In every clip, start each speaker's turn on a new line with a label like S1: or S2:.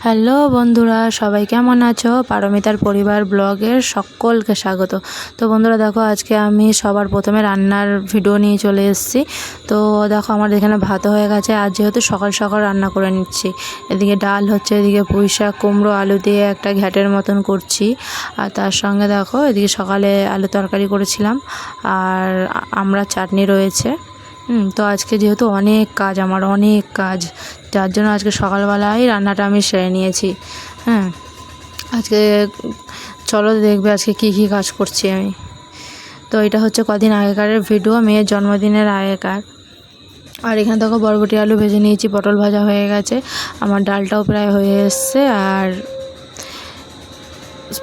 S1: Hello বন্ধুরা, সবাই কেমন আছো? পারমিতার পরিবার ব্লগের সকলকে স্বাগত। তো বন্ধুরা দেখো, আজকে আমি সবার প্রথমে রান্নার ভিডিও নিয়ে চলে এসেছি। তো দেখো, আমার এখানে ভাত হয়ে গেছে। আজ যেহেতু সকাল সকাল রান্না করে নিচ্ছি, এদিকে ডাল হচ্ছে, এদিকে পুঁই শাক কুমড়ো আলু দিয়ে একটা ঘ্যাটের মতন করছি। আর তার সঙ্গে দেখো, এদিকে সকালে আলু তরকারি করেছিলাম, আর আমরা চাটনি রয়েছে। তো আজকে যেহেতু অনেক কাজ, আমার অনেক কাজ, যার জন্য আজকে সকালবেলায় রান্নাটা আমি সেরে নিয়েছি। আজকে চলো দেখবে আজকে কি কি কাজ করছি আমি। তো এটা হচ্ছে কদিন আগেকার ভিডিও, মেয়ের জন্মদিনের আগেকার। আর এখানে দেখো বরবটি আলু ভেজে নিয়েছি, পটল ভাজা হয়ে গেছে, আমার ডালটাও প্রায় হয়ে এসছে, আর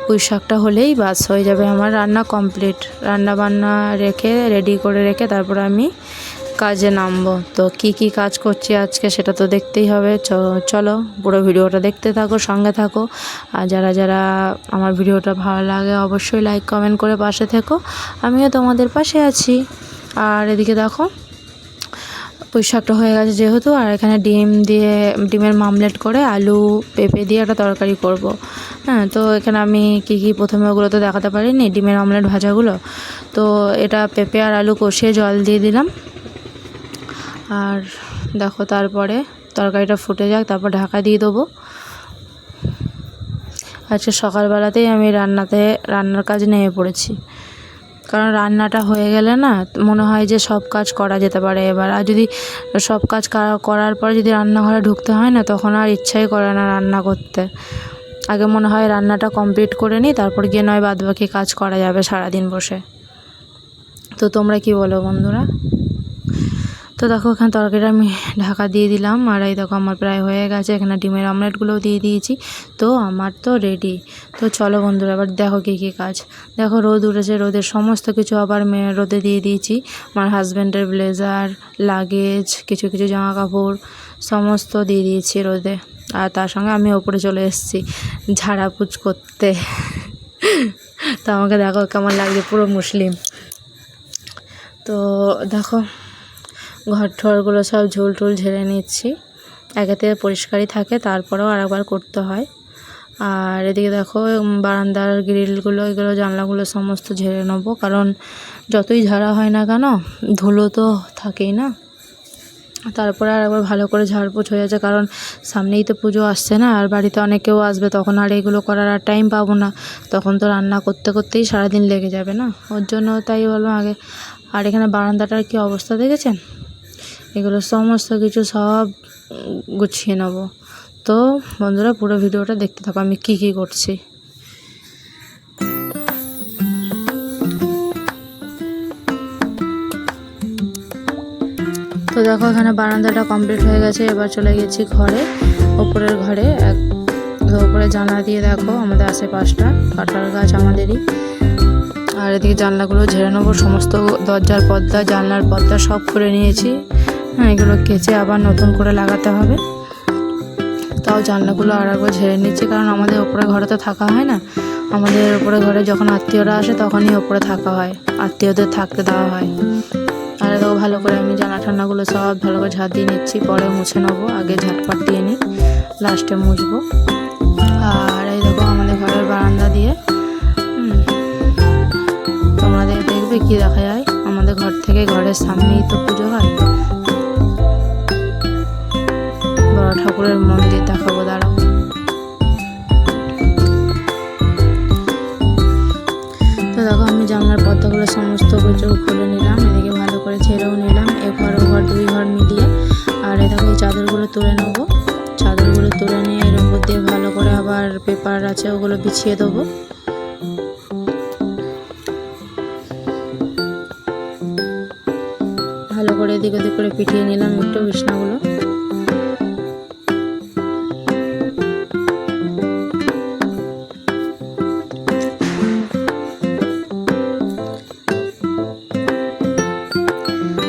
S1: পুঁই শাকটা হলেই বাস হয়ে যাবে, আমার রান্না কমপ্লিট। রান্না বান্না রেখে রেডি করে রেখে তারপর আমি কাজে নামবো। তো কি কি কাজ করছি আজকে সেটা তো দেখতেই হবে। চলো পুরো ভিডিওটা দেখতে থাকো, সঙ্গে থাকো। আর যারা যারা আমার ভিডিওটা ভালো লাগে অবশ্যই লাইক কমেন্ট করে পাশে থেকো, আমিও তোমাদের পাশে আছি। আর এদিকে দেখো, পুঁই শাকটা হয়ে গেছে যেহেতু, আর এখানে ডিমের মামলেট করে আলু পেঁপে দিয়ে একটা তরকারি করব। তো এখানে আমি কি কি প্রথমে ওগুলো তো দেখাতে পারিনি, ডিমের অমলেট ভাজাগুলো। তো এটা পেঁপে আর আলু কষিয়ে জল দিয়ে দিলাম। আর দেখো, তারপরে তরকারিটা ফুটে যাক, তারপর ঢাকা দিয়ে দেবো। আজকে সকালবেলাতেই আমি রান্নার কাজে নেমে পড়েছি, কারণ রান্নাটা হয়ে গেলে না মনে হয় যে সব কাজ করা যেতে পারে এবার। আর যদি সব কাজ করার পর যদি রান্নাঘরে ঢুকতে হয় না, তখন আর ইচ্ছাই করে না রান্না করতে। আগে মনে হয় রান্নাটা কমপ্লিট করে নিই, তারপর গিয়ে নয় বাদবাকি কাজ করা যাবে সারাদিন বসে। তো তোমরা কি বলো বন্ধুরা? তো দেখো, এখানে তরকারিটা আমি ঢাকা দিয়ে দিলাম, আর এই দেখো আমার প্রায় হয়ে গেছে। এখানে ডিমের অমলেটগুলোও দিয়ে দিয়েছি, তো আমার তো রেডি। তো চলো বন্ধুরা, এবার দেখো কী কী কাজ। দেখো, রোদ উঠেছে, রোদের সমস্ত কিছু আবার রোদে দিয়ে দিয়েছি। আমার হাজব্যান্ডের ব্লেজার, লাগেজ, কিছু কিছু জামা কাপড় সমস্ত দিয়ে দিয়েছি রোদে। আর তার সঙ্গে আমি ওপরে চলে এসেছি ঝাড়াপুছ করতে। তো আমাকে দেখো কেমন লাগছে, পুরো মুসলিম। তো দেখো, ঘর ঠরগুলো সব ঝুল টুল ঝেড়ে নিচ্ছি। আগে থেকে পরিষ্কারই থাকে, তারপরেও আরেকবার করতে হয়। আর এদিকে দেখো, বারান্দার গ্রিলগুলো, এগুলো জানলাগুলো সমস্ত ঝেড়ে নেবো, কারণ যতই ঝাড়া হয় না কেন, ধুলো তো থাকেই না। তারপরে আর একবার ভালো করে ঝাড়পোছ হয়ে যাচ্ছে, কারণ সামনেই তো পুজো আসছে না, আর বাড়িতে অনেকেও আসবে, তখন আর এগুলো করার আর টাইম পাবো না। তখন তো রান্না করতে করতেই সারাদিন লেগে যাবে না, ওর জন্য তাই বললাম আগে। আর এখানে বারান্দাটার কি অবস্থা দেখেছেন? এগুলো সমস্ত কিছু সব গুছিয়ে নেব। তো বন্ধুরা, পুরো ভিডিওটা দেখতে থাকো আমি কি কি করছি। তো দেখো, এখানে বারান্দাটা কমপ্লিট হয়ে গেছে, এবার চলে গেছি ঘরে, ওপরের ঘরে। ওপরে জানলা দিয়ে দেখো আমাদের আশেপাশটা, কাঁঠাল গাছ আমাদেরই। আর এদিকে জানলাগুলো ঝেড়ে নেবো, সমস্ত দরজার পর্দা, জানলার পর্দা সব করে নিয়েছি। এগুলো কেচে আবার নতুন করে লাগাতে হবে। তাও জানলাগুলো আর একবার ঝেড়ে নিচ্ছি, কারণ আমাদের ওপরে ঘরে তো থাকা হয় না। আমাদের ওপরে ঘরে যখন আত্মীয়রা আসে তখনই ওপরে থাকা হয়, আত্মীয়দের থাকতে দেওয়া হয়। আর এটাও ভালো করে আমি জানলা ঠান্নাগুলো সব ভালো করে ঝাঁট দিয়ে নিচ্ছি, পরে মুছে নেবো। আগে ঝাঁটপাট দিয়ে নিই, লাস্টে মুছবো। আর এই দেখো আমাদের ঘরের বারান্দা দিয়ে তোমাদের দেখবে কি দেখা যায়, আমাদের ঘর থেকে ঘরের সামনেই তো পুজো হয়। বড় ঠাকুরের মন্দির দেখাবো, দাঁড়াও। তো দেখো, আমি জানলার পর্দাগুলো সমস্ত কিছু খুলে নিলাম, এদিকে ভালো করে ছেড়েও নিলাম, এ ঘর ও ঘর দুই ঘর মিলিয়ে। আর এ দেখো, এই চাদরগুলো তুলে নেবো। চাদরগুলো তুলে নিয়ে এর উপর দিয়ে ভালো করে আবার পেপার আছে ওগুলো বিছিয়ে দেবো। ভালো করে এদিক ওদিক করে পিটিয়ে নিলাম একটু বিছনাগুলো।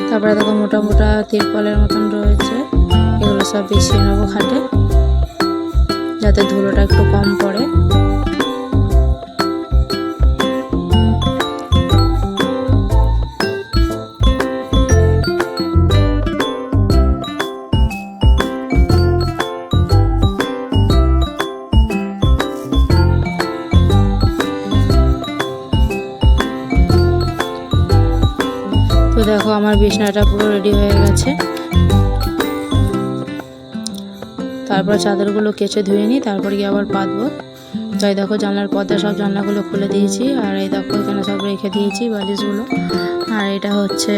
S1: তারপরে দেখো, মোটা মোটা তিরপলের মতন রয়েছে, এগুলো সব বিছিয়ে নেবো খাটে, যাতে ধুলোটা একটু কম পড়ে। আমার বিছানাটা পুরো রেডি হয়ে গেছে। তারপর চাদরগুলো কেচে ধুয়ে নিই, তারপর গিয়ে আবার পাতবো। তাই দেখো জানলার পর্দা সব জানলাগুলো খুলে দিয়েছি, আর এই দেখো এখানে সব রেখে দিয়েছি বালিশগুলো। আর এটা হচ্ছে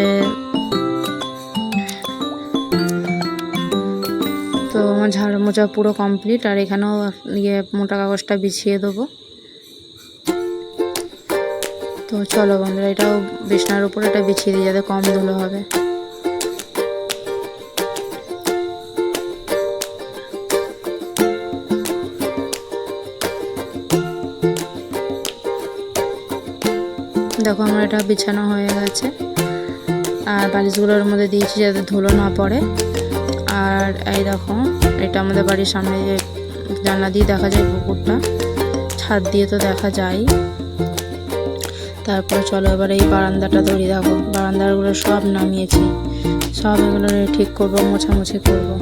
S1: তো আমার ঝাড় মোছা পুরো কমপ্লিট। আর এখানেও মোটা কাগজটা বিছিয়ে দেবো। তো চলো বন্ধুরা, এটাও বিছানার উপর এটা বিছিয়ে দিই যাতে কম ধুলো হবে। দেখো আমার এটা বিছানো হয়ে গেছে, আর বালিশগুলোর মধ্যে দিয়েছি যাতে ধুলো না পড়ে। আর এই দেখো এটা আমাদের বাড়ির সামনে যে জানলা দিয়ে দেখা যায় পুকুরটা, ছাদ দিয়ে তো দেখা যায়। তারপর চলো এবার এই বারান্দাটা ধরি। দেখো বারান্দাগুলো সব নামিয়েছি, সব এগুলো ঠিক করবো, মোছামুছি করবো।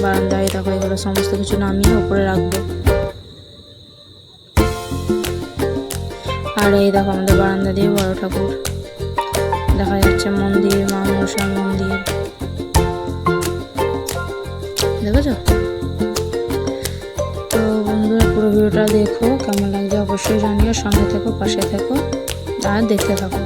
S1: বারান্দায় দেখো এগুলো সমস্ত কিছু নামিয়ে উপরে রাখবো। আর এই দেখো আমাদের বারান্দা দিয়ে বড় ঠাকুর দেখা যাচ্ছে, মন্দির, মা মনসার মন্দির দেখেছো। তো বন্ধুরা পুরো ভিডিওটা দেখো, কেমন লাগছে অবশ্যই জানিও, সঙ্গে থেকো, পাশে থেকো আর দেখতে থাকো।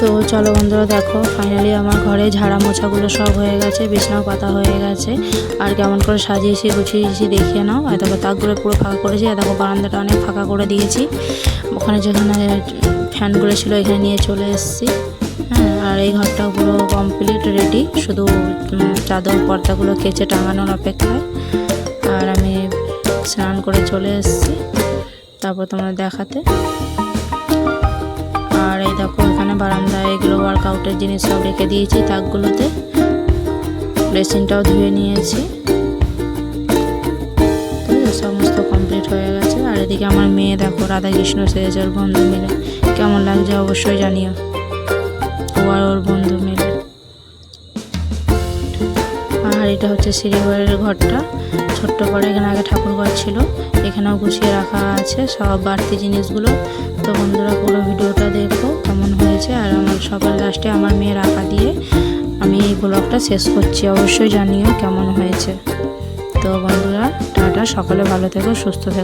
S1: তো চলো বন্ধুরা দেখো ফাইনালি আমার ঘরে ঝাড়া মোছাগুলো সব হয়ে গেছে, বিছানাও পাতা হয়ে গেছে। আর কেমন করে সাজিয়েছি গুছিয়েছি দেখিয়ে নাও। আর দেখো তাকগুলো পুরো ফাঁকা করেছি, আর দেখো বারান্দাটা অনেক ফাঁকা করে দিয়েছি। ওখানে যেখানে ফ্যানগুলো ছিল এখানে নিয়ে চলে এসেছি। হ্যাঁ, আর এই ঘরটাও পুরো কমপ্লিট রেডি, শুধু চাদর পর্দাগুলো কেচে টাঙানোর অপেক্ষায়। আর আমি স্নান করে চলে এসেছি তারপর তোমরা দেখাতে। আর এই দেখো এখানে বারান্দায় এগুলো ওয়ার্কআউটের জিনিস সব রেখে দিয়েছি তাকগুলোতে। বেসিনটাও ধুয়ে নিয়েছি, সমস্ত কমপ্লিট হয়ে গেছে। আর এদিকে আমার মেয়ে দেখো রাধাকৃষ্ণ সেজেছে ওর বন্ধু মিলে, কেমন লাগছে অবশ্যই জানিও, ও আর ওর বন্ধু মিলে। আর এটা হচ্ছে সিঁড়িঘরের ঘরটা, ছোট্ট করে এখানে আগে ঠাকুর ঘর ছিল, এখানেও গুছিয়ে রাখা আছে সব বাড়তি জিনিসগুলো। তো বন্ধুরা পুরো ভিডিওটা দেখো কেমন হয়েছে। আর আমার সবার লাস্টে আমার মেয়ের আঁকা দিয়ে আমি এই ব্লগটা শেষ করছি, অবশ্যই জানিও কেমন হয়েছে। তো বন্ধুরা টাটা, সকালে ভালো থেকো, সুস্থ থেকো।